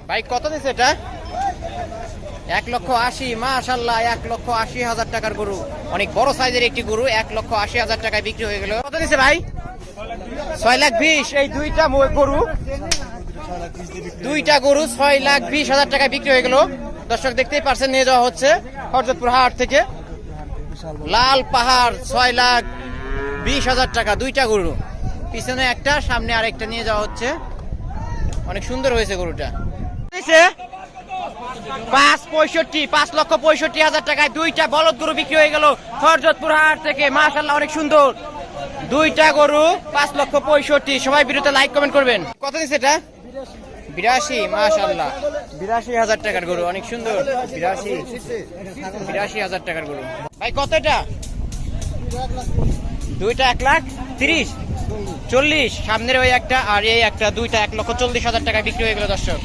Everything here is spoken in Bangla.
ভাই কত দিচ্ছে এটা? 1,80,000। মাশাআল্লাহ, 1,80,000 টাকার গরু। অনেক বড় সাইজের একটি গরু 1,80,000 টাকায় বিক্রি হয়ে গেল। কত দিচ্ছে ভাই? 6,20,000। এই দুইটা গরু 6,20,000 টাকায় বিক্রি হয়ে গেল। দর্শক দেখতেই পারছেন, নিয়ে যাওয়া হচ্ছে হরজতপুর হাট থেকে। লাল পাহাড় 6,20,000 টাকা দুইটা গরু। পিছনে একটা, সামনে আরেকটা নিয়ে যাওয়া হচ্ছে। অনেক সুন্দর হয়েছে গরুটা। 5,65,000 টাকায় দুইটা বলদ গরু বিক্রি হয়ে গেল হরজতপুর হাট থেকে। মাশাআল্লাহ, অনেক সুন্দর দুইটা গরু। 5,65,000। সবাই ভিডিওতে লাইক কমেন্ট করবেন। কত দিচ্ছে এটা? 82। মাশাআল্লাহ, 82,000 টাকার গরু। অনেক সুন্দর। 82,000 টাকার গরু। ভাই কত এটা? দুইটা 1,30,000 40। সামনের ওই একটা আর এই একটা, দুইটা 1,40,000 টাকা বিক্রি হয়ে গেল দর্শক।